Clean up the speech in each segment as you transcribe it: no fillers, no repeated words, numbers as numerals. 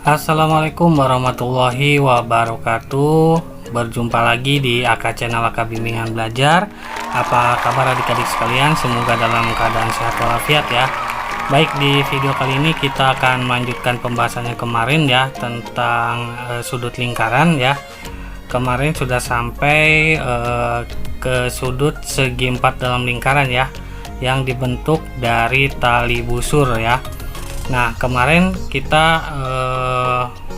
Assalamualaikum warahmatullahi wabarakatuh. Berjumpa lagi di AK Channel AK Bimbingan Belajar. Apa kabar adik-adik sekalian? Semoga dalam keadaan sehat walafiat ya. Baik, di video kali ini kita akan melanjutkan pembahasannya kemarin ya, tentang sudut lingkaran ya. Kemarin sudah sampai ke sudut segi 4 dalam lingkaran ya, yang dibentuk dari tali busur ya. Nah, kemarin kita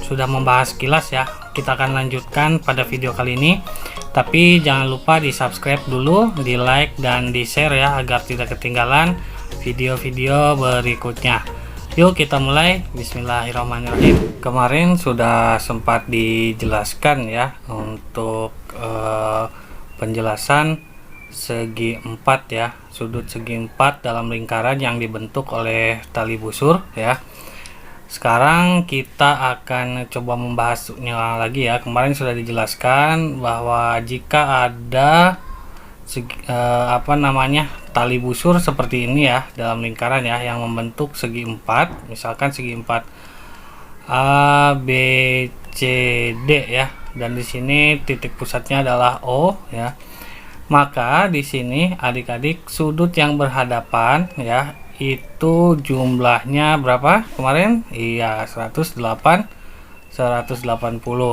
sudah membahas kilas ya. Kita akan lanjutkan pada video kali ini. Tapi jangan lupa di subscribe dulu, di like dan di share ya, agar tidak ketinggalan video-video berikutnya. Yuk kita mulai. Bismillahirrahmanirrahim. Kemarin sudah sempat dijelaskan ya untuk penjelasan segi 4 ya, sudut segi 4 dalam lingkaran yang dibentuk oleh tali busur ya. Sekarang kita akan coba membahasnya lagi ya. Kemarin sudah dijelaskan bahwa jika ada tali busur seperti ini ya dalam lingkaran ya, yang membentuk segi 4, misalkan segi 4 A B C D ya, dan di sini titik pusatnya adalah O ya. Maka di sini adik-adik sudut yang berhadapan ya, itu jumlahnya berapa kemarin? Iya, 180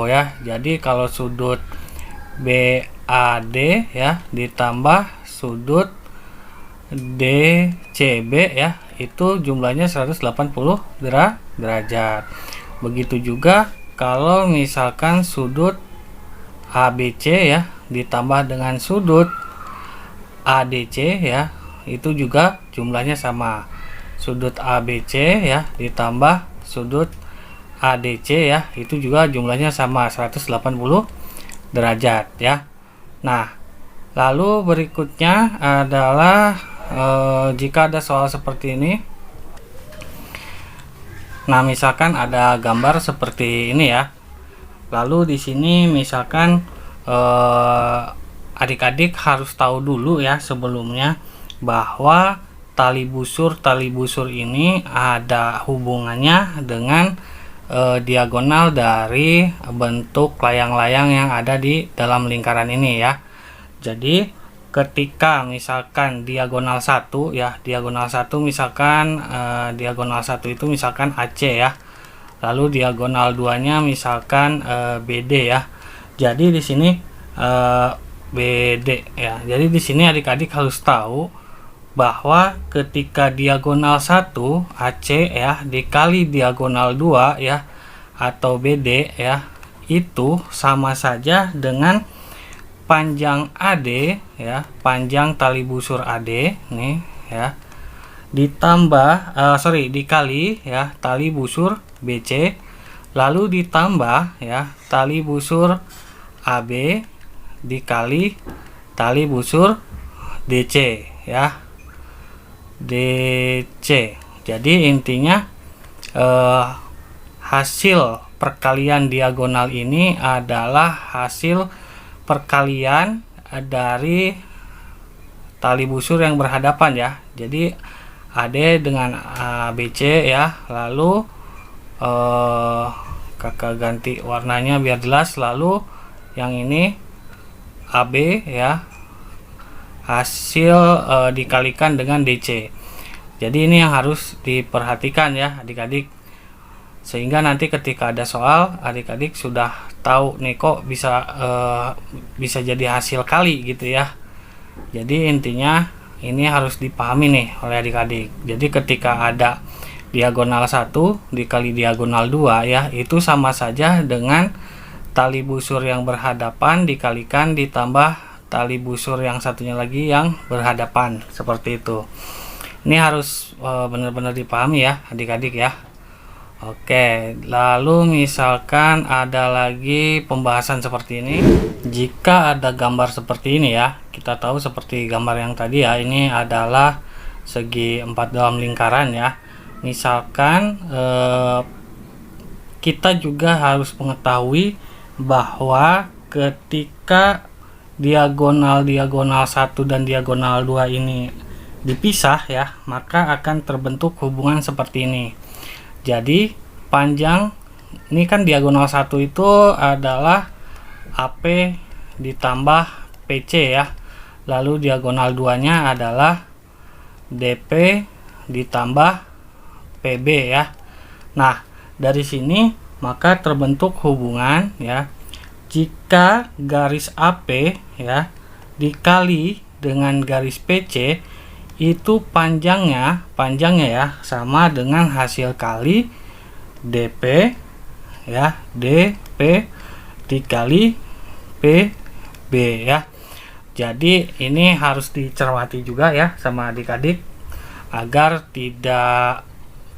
ya. Jadi kalau sudut BAD ya ditambah sudut DCB ya, itu jumlahnya 180 derajat. Begitu juga kalau misalkan sudut ABC ya ditambah dengan sudut ADC ya, itu juga jumlahnya sama. Sudut ABC ya ditambah sudut ADC ya, itu juga jumlahnya sama, 180 derajat ya. Nah, lalu berikutnya adalah jika ada soal seperti ini. Nah, misalkan ada gambar seperti ini ya. Lalu di sini misalkan adik-adik harus tahu dulu ya sebelumnya bahwa tali busur ini ada hubungannya dengan diagonal dari bentuk layang-layang yang ada di dalam lingkaran ini ya. Jadi ketika misalkan diagonal 1 ya, diagonal 1 misalkan diagonal 1 itu misalkan AC ya. Lalu diagonal 2-nya misalkan BD ya. Jadi di sini BD ya. Jadi di sini adik-adik harus tahu bahwa ketika diagonal 1 AC ya dikali diagonal 2 ya atau BD ya, itu sama saja dengan panjang AD ya, panjang tali busur AD nih ya, ditambah dikali ya tali busur BC, lalu ditambah ya tali busur AB dikali tali busur DC ya, DC. Jadi intinya hasil perkalian diagonal ini adalah hasil perkalian dari tali busur yang berhadapan ya. Jadi AD dengan ABC ya, lalu kakak ganti warnanya biar jelas, lalu yang ini AB ya, hasil dikalikan dengan DC. Jadi ini yang harus diperhatikan ya adik-adik, sehingga nanti ketika ada soal adik-adik sudah tahu nih kok bisa jadi hasil kali gitu ya. Jadi intinya ini harus dipahami nih oleh adik-adik. Jadi ketika ada diagonal 1 dikali diagonal 2 ya, itu sama saja dengan tali busur yang berhadapan dikalikan ditambah tali busur yang satunya lagi yang berhadapan, seperti itu. Ini harus benar-benar dipahami ya adik-adik ya. Oke, lalu misalkan ada lagi pembahasan seperti ini. Jika ada gambar seperti ini ya, kita tahu seperti gambar yang tadi ya, ini adalah segi 4 dalam lingkaran ya. Misalkan kita juga harus mengetahui bahwa ketika diagonal 1 dan diagonal 2 ini dipisah ya, maka akan terbentuk hubungan seperti ini. Jadi panjang Ini kan diagonal 1 itu adalah AP ditambah PC ya. Lalu diagonal 2-nya adalah DP ditambah PB ya. Nah, dari sini maka terbentuk hubungan ya. Jika garis AP ya dikali dengan garis PC, itu panjangnya ya sama dengan hasil kali DP ya, DP dikali PB ya. Jadi ini harus dicermati juga ya sama adik-adik agar tidak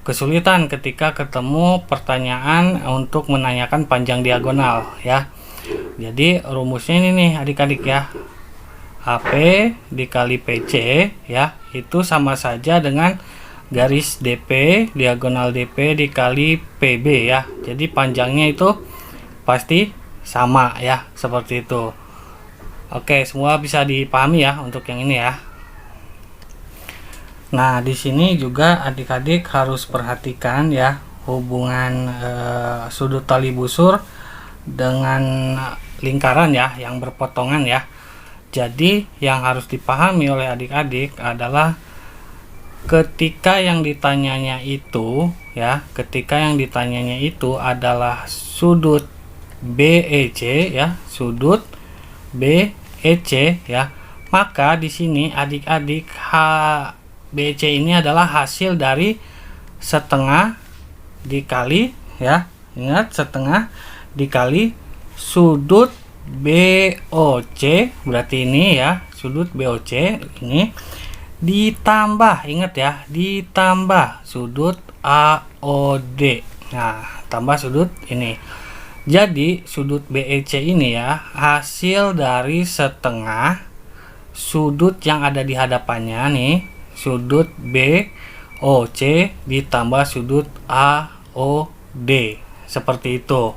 kesulitan ketika ketemu pertanyaan untuk menanyakan panjang diagonal ya. Jadi rumusnya ini nih adik-adik ya, AP dikali PC ya, itu sama saja dengan garis DP diagonal DP dikali PB ya. Jadi panjangnya itu pasti sama ya, seperti itu. Oke, semua bisa dipahami ya untuk yang ini ya. Nah, di sini juga adik-adik harus perhatikan ya hubungan sudut tali busur dengan lingkaran ya yang berpotongan ya. Jadi yang harus dipahami oleh adik-adik adalah ketika yang ditanyanya itu adalah sudut BEC ya, sudut BEC ya, maka di sini adik-adik BEC ini adalah hasil dari setengah dikali ya, ingat setengah dikali sudut BOC, berarti ini ya sudut BOC ini ditambah, ingat ya, ditambah sudut AOD. Nah, tambah sudut ini. Jadi sudut BEC ini ya hasil dari setengah sudut yang ada di hadapannya nih, sudut BOC ditambah sudut AOD, seperti itu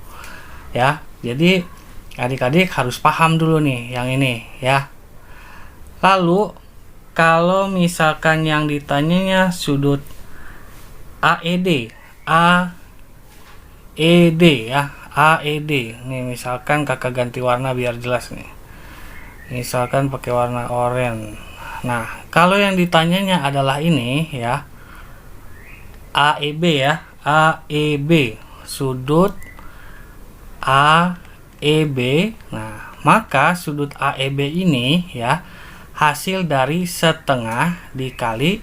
ya. Jadi adik-adik harus paham dulu nih yang ini ya. Lalu kalau misalkan yang ditanyanya sudut AED ya, AED nih, misalkan kakak ganti warna biar jelas nih, misalkan pakai warna oranye. Nah, kalau yang ditanyanya adalah ini ya, AEB ya, AEB, sudut AEB. Nah, maka sudut AEB ini ya hasil dari setengah dikali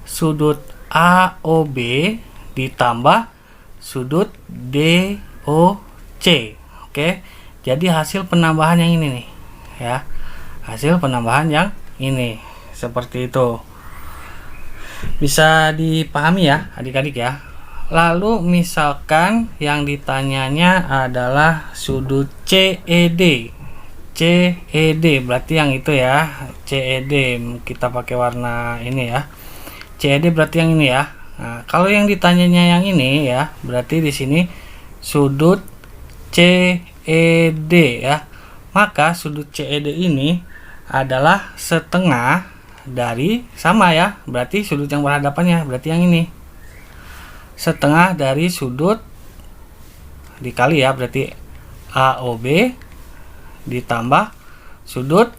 sudut AOB ditambah sudut DOC. Oke, jadi hasil penambahan yang ini nih ya, hasil penambahan yang ini, seperti itu. Bisa dipahami ya adik-adik ya. Lalu misalkan yang ditanyanya adalah sudut CED. CED berarti yang itu ya, CED kita pakai warna ini ya. CED berarti yang ini ya. Nah, kalau yang ditanyanya yang ini ya, berarti di sini sudut CED ya. Maka sudut CED ini adalah setengah dari, sama ya, berarti sudut yang berhadapannya berarti yang ini. Setengah dari sudut dikali ya, berarti AOB ditambah sudut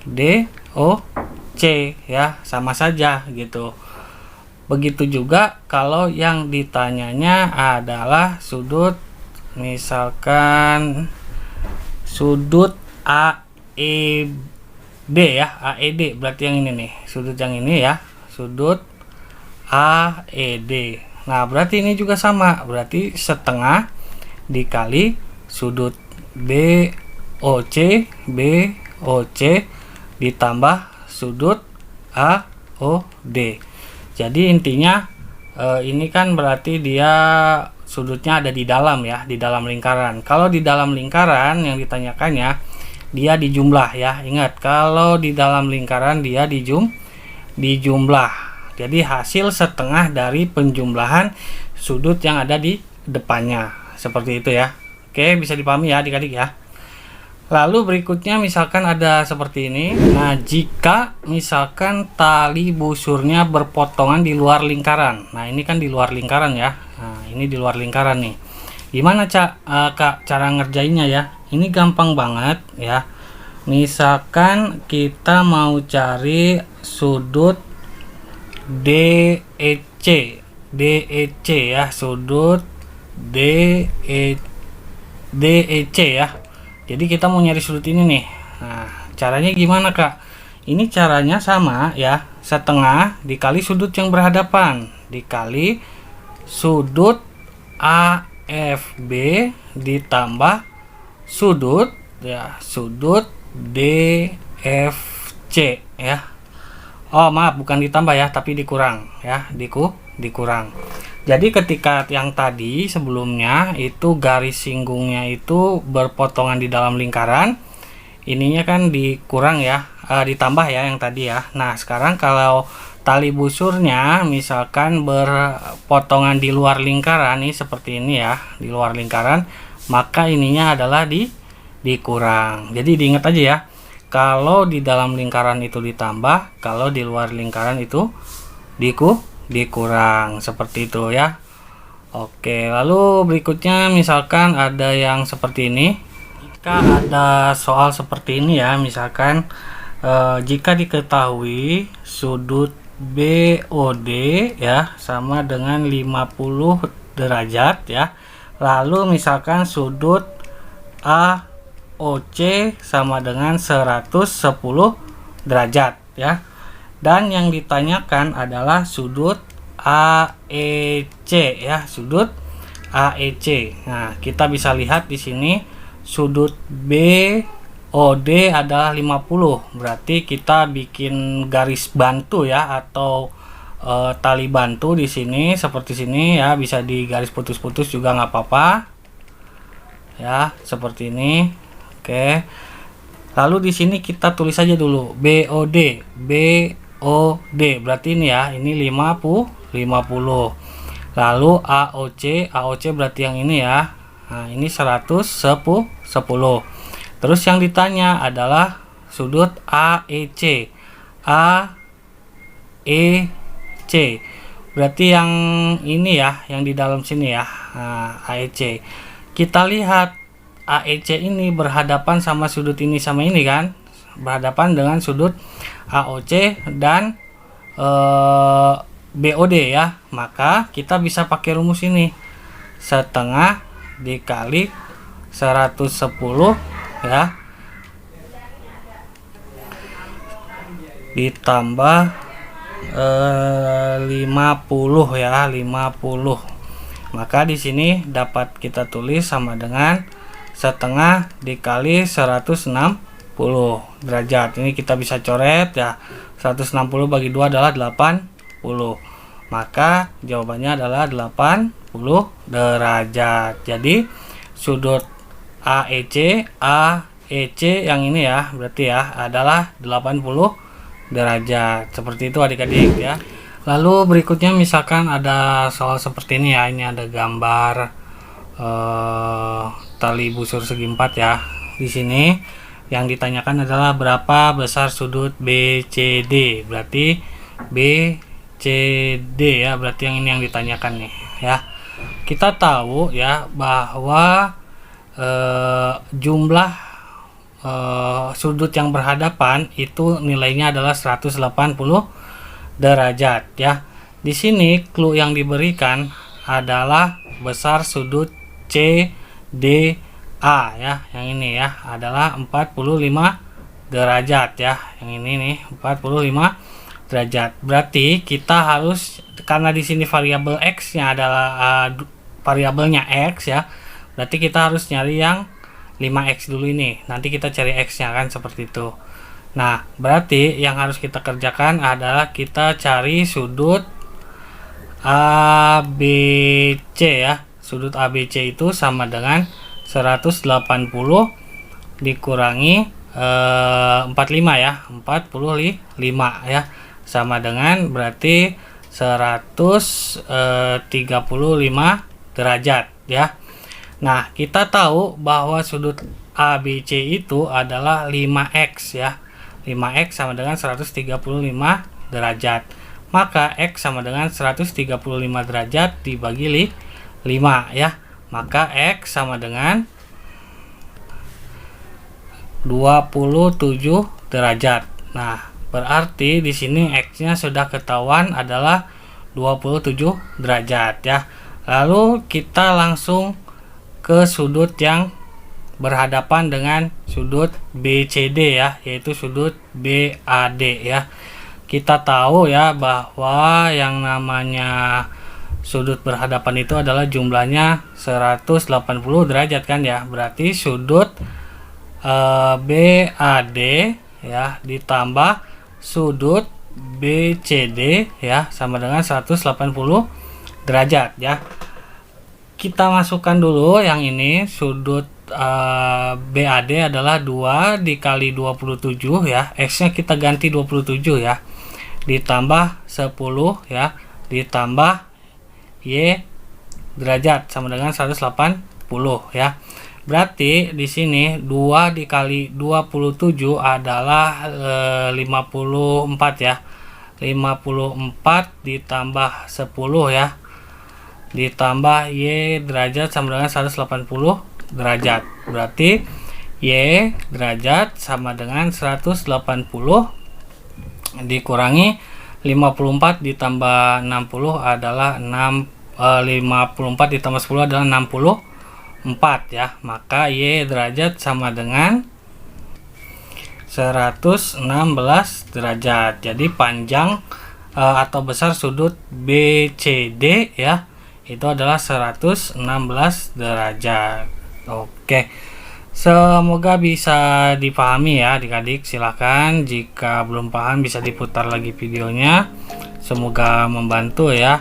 DOC ya, sama saja gitu. Begitu juga kalau yang ditanyanya adalah sudut, misalkan sudut AED ya, AED berarti yang ini nih, sudut yang ini ya, sudut AED. Nah, berarti ini juga sama, berarti setengah dikali sudut BOC ditambah sudut AOD. Jadi intinya ini kan berarti dia sudutnya ada di dalam ya, di dalam lingkaran. Kalau di dalam lingkaran yang ditanyakannya dia dijumlah ya. Ingat, kalau di dalam lingkaran dia dijumlah. Jadi hasil setengah dari penjumlahan sudut yang ada di depannya, seperti itu ya. Oke, bisa dipahami ya adik-adik ya. Lalu berikutnya misalkan ada seperti ini. Nah, jika misalkan tali busurnya berpotongan di luar lingkaran. Nah, ini kan di luar lingkaran ya. Nah, ini di luar lingkaran nih. Gimana Kak cara ngerjainnya ya? Ini gampang banget ya. Misalkan kita mau cari sudut DEC, DEC ya, sudut DEC ya. Jadi kita mau nyari sudut ini nih. Nah, caranya gimana Kak? Ini caranya sama ya, setengah dikali sudut yang berhadapan dikali sudut AFB ditambah sudut ya, sudut DFC ya. Oh maaf, bukan ditambah ya, tapi dikurang ya, dikurang. Jadi ketika yang tadi sebelumnya itu garis singgungnya itu berpotongan di dalam lingkaran, ininya kan dikurang ya, ditambah ya yang tadi ya. Nah sekarang kalau tali busurnya misalkan berpotongan di luar lingkaran nih seperti ini ya, di luar lingkaran, maka ininya adalah dikurang. Jadi diingat aja ya, kalau di dalam lingkaran itu ditambah, kalau di luar lingkaran itu dikurang, seperti itu ya. Oke, lalu berikutnya misalkan ada yang seperti ini. Jika ada soal seperti ini ya, misalkan jika diketahui sudut BOD ya sama dengan 50 derajat ya, lalu misalkan sudut AOC sama dengan 110 derajat ya, dan yang ditanyakan adalah sudut AEC ya, sudut AEC. Nah, kita bisa lihat di sini sudut BOD adalah 50. Berarti kita bikin garis bantu ya, atau tali bantu di sini seperti sini ya, bisa di garis putus-putus juga nggak apa-apa. Ya, seperti ini. Oke. Lalu di sini kita tulis saja dulu BOD. Berarti ini ya, ini 50. Lalu AOC berarti yang ini ya. Nah, ini 110. Terus yang ditanya adalah sudut AEC. AEC. Berarti yang ini ya, yang di dalam sini ya. Nah, AEC. Kita lihat AEC ini berhadapan sama sudut ini sama ini kan? Berhadapan dengan sudut AOC dan BOD ya. Maka kita bisa pakai rumus ini. Setengah dikali 110 ya, ditambah 50 ya, 50. Maka di sini dapat kita tulis sama dengan setengah dikali 160 derajat. Ini kita bisa coret ya. 160 bagi 2 adalah 80. Maka jawabannya adalah 80 derajat. Jadi sudut AEC yang ini ya, berarti ya adalah 80 derajat. Seperti itu adik-adik ya. Lalu berikutnya misalkan ada soal seperti ini ya. Ini ada gambar tali busur segi 4 ya. Di sini yang ditanyakan adalah berapa besar sudut BCD. Berarti BCD ya, berarti yang ini yang ditanyakan nih ya. Kita tahu ya bahwa jumlah sudut yang berhadapan itu nilainya adalah 180 derajat ya. Di sini clue yang diberikan adalah besar sudut CDA ya. Yang ini ya adalah 45 derajat ya. Yang ini nih 45 derajat. Berarti kita harus, karena di sini variabel X-nya adalah variabelnya X ya. Berarti kita harus nyari yang 5X dulu ini. Nanti kita cari X-nya kan, seperti itu. Nah, berarti yang harus kita kerjakan adalah kita cari sudut ABC ya. Sudut ABC itu sama dengan 180 dikurangi 45 ya. 45 ya. Sama dengan berarti 135 derajat ya. Nah, kita tahu bahwa sudut ABC itu adalah 5X ya. 5X sama dengan 135 derajat. Maka X sama dengan 135 derajat dibagi 5 ya. maka X sama dengan 27 derajat. Nah, berarti di sini X-nya sudah ketahuan adalah 27 derajat ya. Lalu kita langsung ke sudut yang berhadapan dengan sudut BCD ya, yaitu sudut BAD ya. Kita tahu ya bahwa yang namanya sudut berhadapan itu adalah jumlahnya 180 derajat kan ya. Berarti sudut BAD ya ditambah sudut BCD ya sama dengan 180 derajat ya. Kita masukkan dulu yang ini, sudut BAD adalah 2 dikali 27 ya, X-nya kita ganti 27 ya, ditambah 10 ya, ditambah Y derajat sama dengan 180 ya. Berarti di sini 2 dikali 27 adalah 54 ya. 54 ditambah 10 ya. Ditambah Y derajat sama dengan 180 derajat. Berarti Y derajat sama dengan 180 dikurangi 54 ditambah 60 adalah 54 ditambah 10 adalah 64 ya. Maka Y derajat sama dengan 116 derajat. Jadi panjang atau besar sudut BCD ya itu adalah 116 derajat. Oke. Semoga bisa dipahami ya adik-adik. Silahkan jika belum paham bisa diputar lagi videonya. Semoga membantu ya.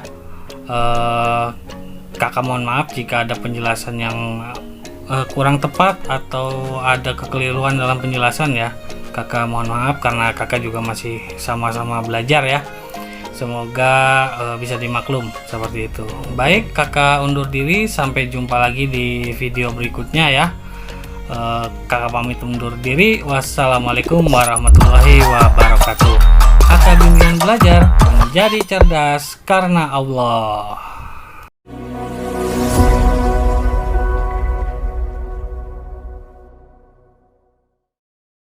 Kakak mohon maaf jika ada penjelasan yang kurang tepat atau ada kekeliruan dalam penjelasan ya. Kakak mohon maaf karena kakak juga masih sama-sama belajar ya. Semoga bisa dimaklum seperti itu. Baik, kakak undur diri, sampai jumpa lagi di video berikutnya ya. Kakak pamit undur diri. Wassalamualaikum warahmatullahi wabarakatuh. Kakak bimbingan belajar menjadi cerdas karena Allah.